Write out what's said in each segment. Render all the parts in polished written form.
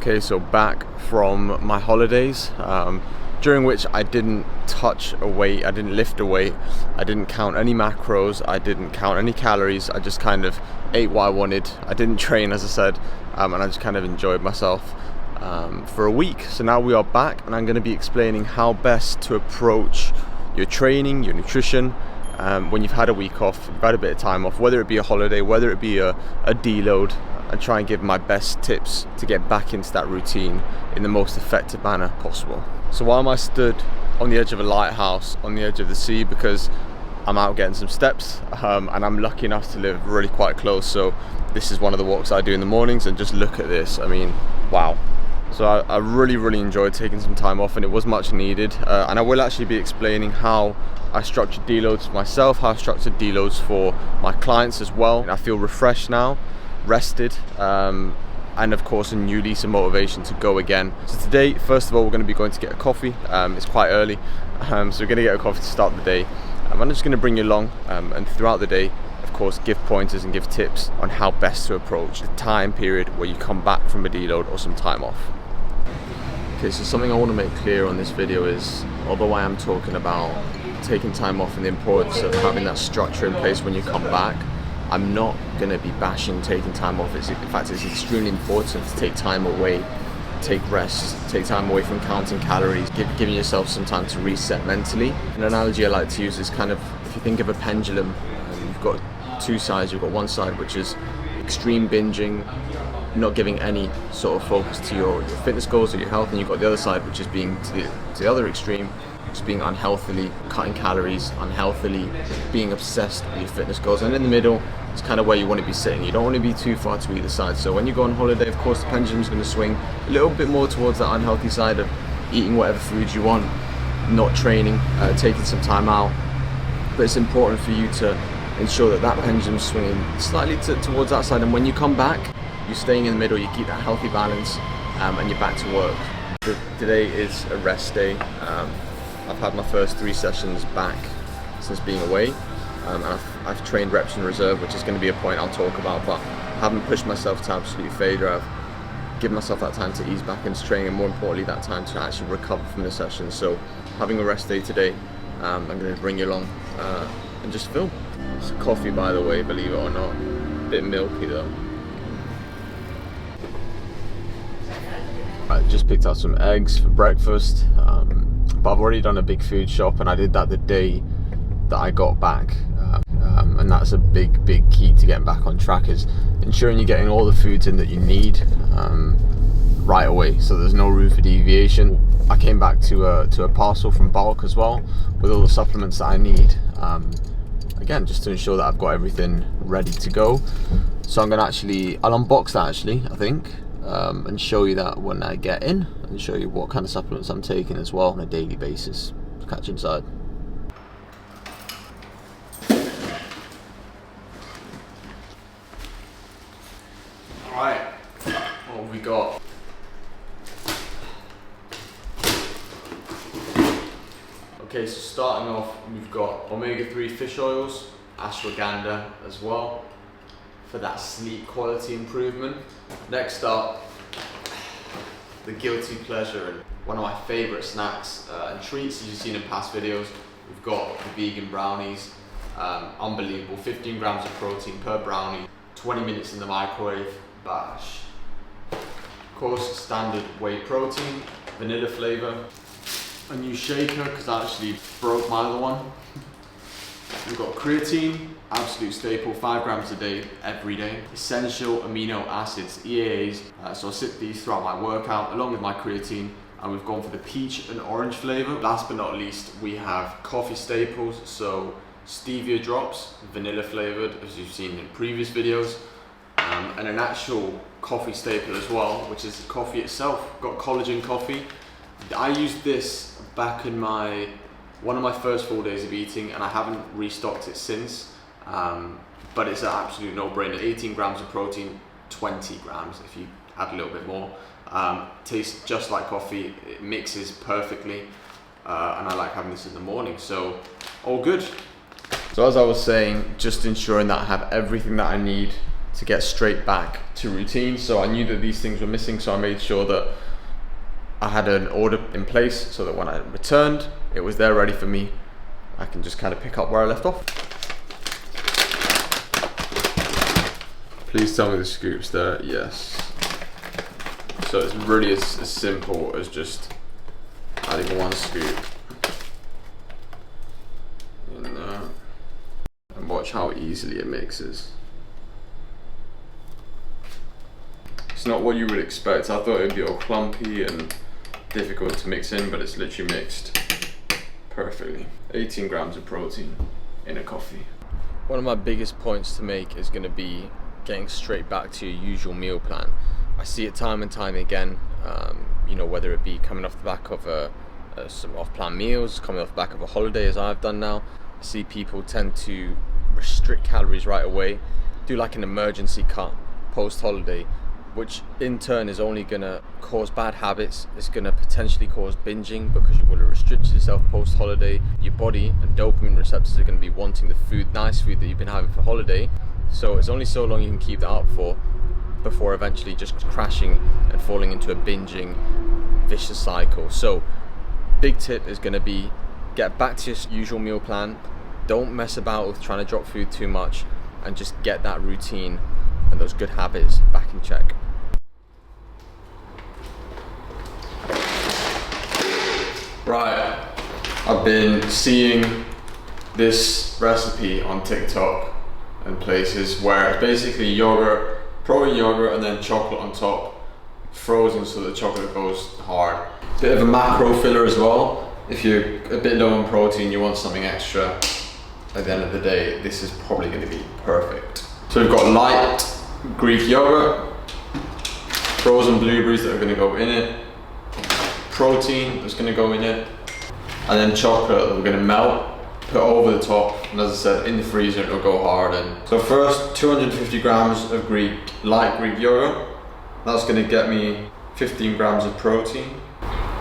Okay, so back from my holidays, during which I didn't touch a weight, I didn't lift a weight, I didn't count any macros, I didn't count any calories, I just kind of ate what I wanted. I didn't train, as I said, and I just kind of enjoyed myself for a week. So now we are back, and I'm going to be explaining how best to approach your training, your nutrition, when you've had a week off, you've had a bit of time off, whether it be a holiday, whether it be a deload, and try and give my best tips to get back into that routine in the most effective manner possible. So why am I stood on the edge of a lighthouse on the edge of the sea? Because I'm out getting some steps, and I'm lucky enough to live really quite close, so this is one of the walks I do in the mornings, and just look at this, I mean, wow. So I really enjoyed taking some time off, and it was much needed, and I will actually be explaining how I structured deloads for myself, how I structured deloads for my clients as well. And I feel refreshed now, rested, and of course a new lease of motivation to go again. So today, first of all, we're going to be going to get a coffee. It's quite early, so we're going to get a coffee to start the day. I'm just going to bring you along, and throughout the day, of course, give pointers and give tips on how best to approach the time period where you come back from a deload or some time off. Okay, so something I want to make clear on this video is, although I am talking about taking time off and the importance of having that structure in place when you come back, I'm not going to be bashing taking time off. In fact, it's extremely important to take time away, take rest, take time away from counting calories, giving yourself some time to reset mentally. An analogy I like to use is kind of, if you think of a pendulum, you've got two sides. You've got one side which is extreme binging, not giving any sort of focus to your fitness goals or your health, and you've got the other side which is being to the other extreme, just being unhealthily cutting calories, unhealthily being obsessed with your fitness goals. And in the middle is kind of where you want to be sitting. You don't want to be too far to either side. So when you go on holiday, of course, the pendulum is going to swing a little bit more towards that unhealthy side of eating whatever foods you want, not training, taking some time out. But it's important for you to ensure that that pendulum is swinging slightly towards that side, and when you come back, you're staying in the middle, you keep that healthy balance, and you're back to work. Today is a rest day. I've had my first 3 sessions back since being away, and I've trained reps in reserve, which is going to be a point I'll talk about, but I haven't pushed myself to absolute failure. I've given myself that time to ease back into training, and more importantly, that time to actually recover from the session. So having a rest day today, I'm going to bring you along and just film. It's coffee, by the way, believe it or not. A bit milky though. I just picked out some eggs for breakfast, but I've already done a big food shop, and I did that the day that I got back, and that's a big key to getting back on track, is ensuring you're getting all the foods in that you need right away, so there's no room for deviation. I came back to a parcel from bulk as well with all the supplements that I need, again, just to ensure that I've got everything ready to go. So I'll unbox that actually, I think, and show you that when I get in, and show you what kind of supplements I'm taking as well on a daily basis. Catch you inside. Alright, what have we got? Okay, so starting off, we've got omega-3 fish oils, ashwagandha as well, for that sleep quality improvement. Next up, the guilty pleasure and one of my favourite snacks and treats, as you've seen in past videos. We've got the vegan brownies, unbelievable, 15 grams of protein per brownie, 20 minutes in the microwave, bash. Of course, standard whey protein, vanilla flavour, a new shaker because I actually broke my other one. We've got creatine, absolute staple, 5 grams a day, every day. Essential amino acids, EAAs, so I sip these throughout my workout along with my creatine, and we've gone for the peach and orange flavour. Last but not least, we have coffee staples, so stevia drops, vanilla flavoured, as you've seen in previous videos, and an actual coffee staple as well, which is coffee itself. Got collagen coffee. I used this back in one of my first 4 days of eating, and I haven't restocked it since, but it's an absolute no-brainer. 18 grams of protein, 20 grams if you add a little bit more. Tastes just like coffee, it mixes perfectly, and I like having this in the morning, so all good. So as I was saying, just ensuring that I have everything that I need to get straight back to routine. So I knew that these things were missing, so I made sure that I had an order in place so that when I returned, it was there ready for me. I can just kind of pick up where I left off. Please tell me the scoop's there. Yes. So it's really as simple as just adding 1 scoop in there, and watch how easily it mixes. It's not what you would expect. I thought it would be all clumpy and difficult to mix in, but it's literally mixed perfectly. 18 grams of protein in a coffee. One of my biggest points to make is going to be getting straight back to your usual meal plan. I see it time and time again, you know, whether it be coming off the back of some off-plan meals, coming off the back of a holiday as I've done now. I see people tend to restrict calories right away, do like an emergency cut post-holiday, which in turn is only going to cause bad habits. It's going to potentially cause binging because you will have restricted yourself post-holiday. Your body and dopamine receptors are going to be wanting the food, nice food that you've been having for holiday. So it's only so long you can keep that up for before eventually just crashing and falling into a binging vicious cycle. So big tip is going to be get back to your usual meal plan. Don't mess about with trying to drop food too much, and just get that routine and those good habits back in check. Right, I've been seeing this recipe on TikTok and places where it's basically yogurt, protein yogurt, and then chocolate on top, frozen so the chocolate goes hard. Bit of a macro filler as well. If you're a bit low on protein, you want something extra, at the end of the day, this is probably going to be perfect. So we've got light Greek yogurt, frozen blueberries that are going to go in it, protein that's going to go in it, and then chocolate that we're going to melt, put over the top, and as I said, in the freezer it'll go hard in. So first, 250 grams of light Greek yogurt. That's going to get me 15 grams of protein.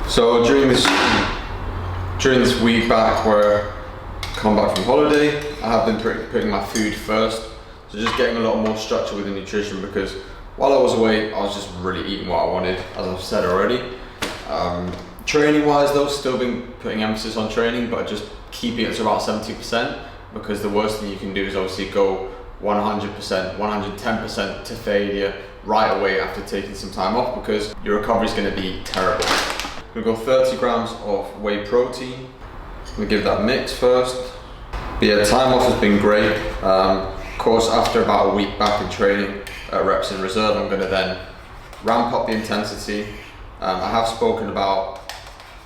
So during this week back where I come back from holiday, I have been putting my food first. So just getting a lot more structure with the nutrition, because while I was away, I was just really eating what I wanted, as I've said already. Training wise though, still been putting emphasis on training, but just keeping it to about 70%, because the worst thing you can do is obviously go 100%, 110% to failure right away after taking some time off, because your recovery is going to be terrible. We'll go 30 grams of whey protein. We'll give that mix first. But yeah, time off has been great. Of course, after about a week back in training, reps in reserve, I'm going to then ramp up the intensity. I have spoken about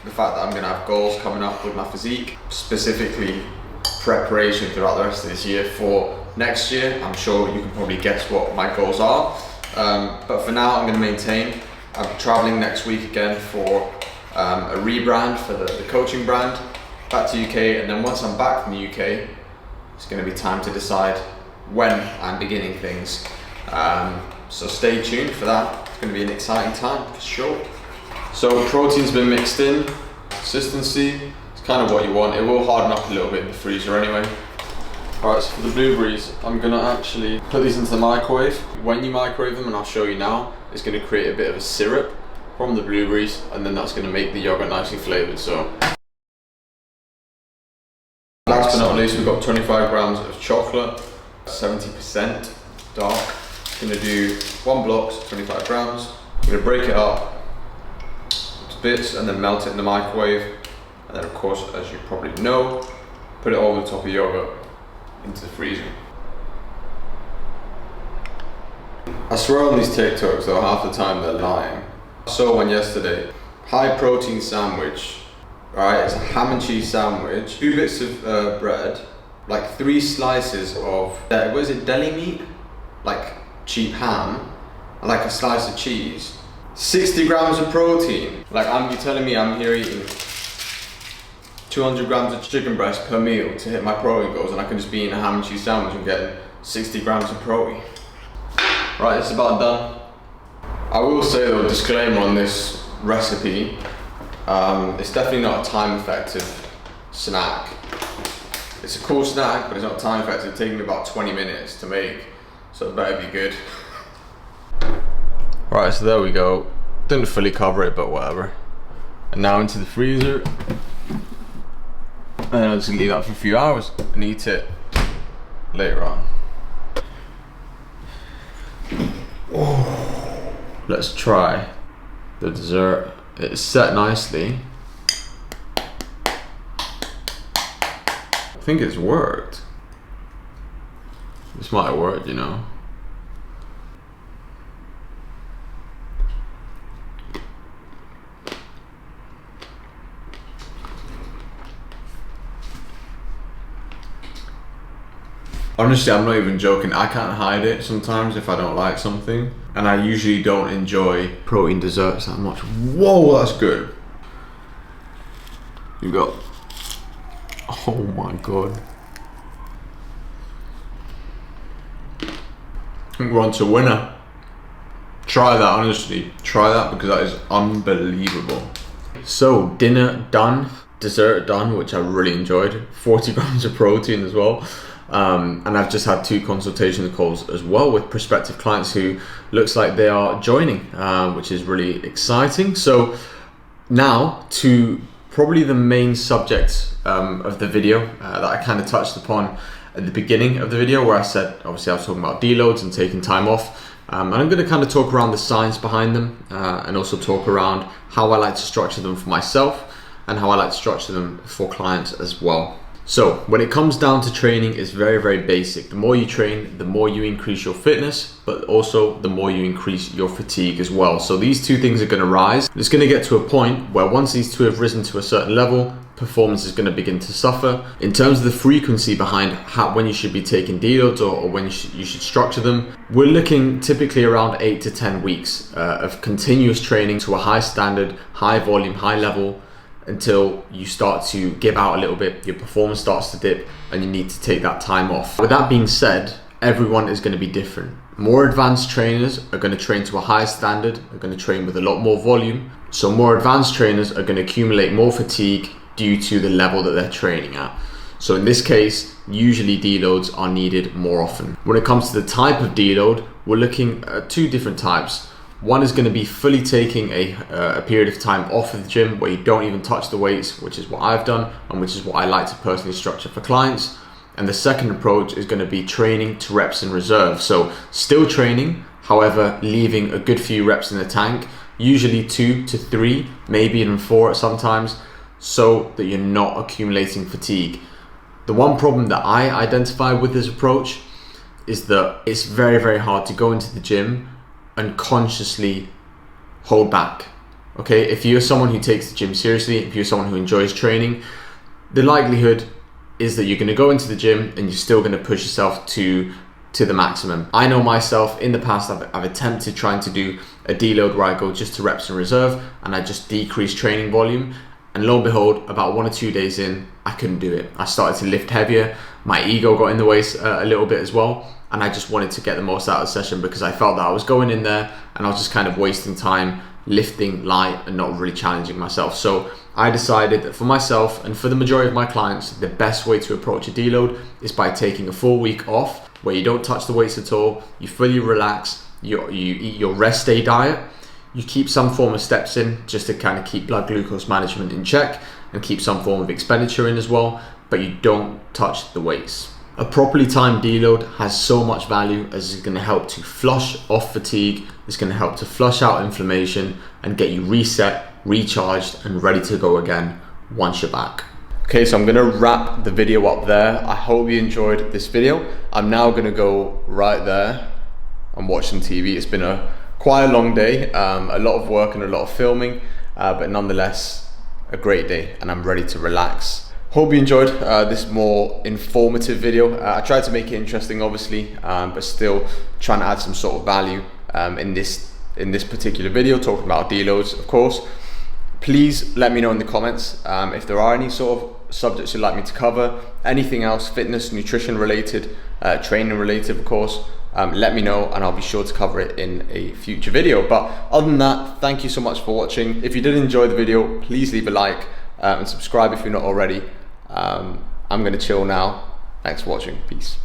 the fact that I'm going to have goals coming up with my physique, specifically preparation throughout the rest of this year for next year. I'm sure you can probably guess what my goals are, but for now I'm going to maintain. I'm traveling next week again for a rebrand for the coaching brand, back to UK, and then once I'm back from the UK, it's going to be time to decide when I'm beginning things. So stay tuned for that. It's going to be an exciting time for sure. So protein's been mixed in. Consistency, it's kind of what you want. It will harden up a little bit in the freezer anyway. Alright, so for the blueberries, I'm going to actually put these into the microwave. When you microwave them, and I'll show you now, it's going to create a bit of a syrup from the blueberries, and then that's going to make the yogurt nicely flavoured. So last but not least, we've got 25 grams of chocolate, 70% dark. I'm going to do 1 block, so 25 grams. I'm going to break it up to bits and then melt it in the microwave. And then of course, as you probably know, put it over the top of yogurt into the freezer. I swear on these TikToks though, half the time they're lying. I saw one yesterday, high protein sandwich. Alright, it's a ham and cheese sandwich, 2 bits of bread, like 3 slices of, what is it, deli meat? Like cheap ham, and like a slice of cheese. 60 grams of protein. Like you're telling me I'm here eating 200 grams of chicken breast per meal to hit my protein goals, and I can just be eating a ham and cheese sandwich and getting 60 grams of protein. Right, it's about done. I will say though, disclaimer on this recipe, it's definitely not a time effective snack. It's a cool snack, but it's not time effective. It's taking me about 20 minutes to make. so it better be good. Right, so there we go. Didn't fully cover it, but whatever. And now into the freezer. And I'll just leave that for a few hours and eat it later on. Oh, let's try the dessert. It's set nicely. I think it's worked. This might have worked, you know. Honestly, I'm not even joking. I can't hide it sometimes if I don't like something. And I usually don't enjoy protein desserts that much. Whoa, that's good. You got, oh my God. I think we're on to winner. Try that, honestly. Try that because that is unbelievable. So, dinner done, dessert done, which I really enjoyed. 40 grams of protein as well. And I've just had 2 consultation calls as well with prospective clients who looks like they are joining, which is really exciting. So now to probably the main subject of the video that I kind of touched upon at the beginning of the video, where I said, obviously I was talking about deloads and taking time off. And I'm going to kind of talk around the science behind them and also talk around how I like to structure them for myself and how I like to structure them for clients as well. So when it comes down to training, it's very, very basic. The more you train, the more you increase your fitness, but also the more you increase your fatigue as well. So these 2 things are going to rise. It's going to get to a point where once these 2 have risen to a certain level, performance is going to begin to suffer. In terms of the frequency behind when you should be taking deloads or when you should structure them, we're looking typically around 8 to 10 weeks of continuous training to a high standard, high volume, high level, until you start to give out a little bit, your performance starts to dip and you need to take that time off. With that being said, everyone is going to be different. More advanced trainers are going to train to a higher standard, are going to train with a lot more volume. So more advanced trainers are going to accumulate more fatigue due to the level that they're training at. So in this case, usually deloads are needed more often. When it comes to the type of deload, we're looking at 2 different types. One is going to be fully taking a period of time off of the gym where you don't even touch the weights, which is what I've done and which is what I like to personally structure for clients. And the second approach is going to be training to reps in reserve. So still training, however, leaving a good few reps in the tank, usually 2 to 3, maybe even 4 sometimes, so that you're not accumulating fatigue. The one problem that I identify with this approach is that it's very, very hard to go into the gym and consciously hold back. Okay, if you're someone who takes the gym seriously, if you're someone who enjoys training, the likelihood is that you're going to go into the gym and you're still going to push yourself to the maximum. I know myself, in the past I've attempted trying to do a deload where I go just to reps in reserve and I just decrease training volume, and lo and behold, about 1 or 2 days in, I couldn't do it. I started to lift heavier, my ego got in the way a little bit as well, and I just wanted to get the most out of the session because I felt that I was going in there and I was just kind of wasting time lifting light and not really challenging myself. So I decided that for myself and for the majority of my clients, the best way to approach a deload is by taking a full week off where you don't touch the weights at all, you fully relax, you eat your rest day diet, you keep some form of steps in just to kind of keep blood glucose management in check and keep some form of expenditure in as well, but you don't touch the weights. A properly timed deload has so much value as it's going to help to flush off fatigue, it's going to help to flush out inflammation and get you reset, recharged and ready to go again once you're back. Okay, so I'm going to wrap the video up there. I hope you enjoyed this video. I'm now going to go right there and watch some TV. It's been quite a long day, a lot of work and a lot of filming, but nonetheless a great day and I'm ready to relax. Hope you enjoyed this more informative video. I tried to make it interesting obviously, but still trying to add some sort of value in this particular video, talking about deloads of course. Please let me know in the comments if there are any sort of subjects you'd like me to cover, anything else fitness, nutrition related, training related of course. Let me know and I'll be sure to cover it in a future video. But other than that, thank you so much for watching. If you did enjoy the video, please leave a like and subscribe if you're not already. I'm gonna chill now. Thanks for watching. Peace.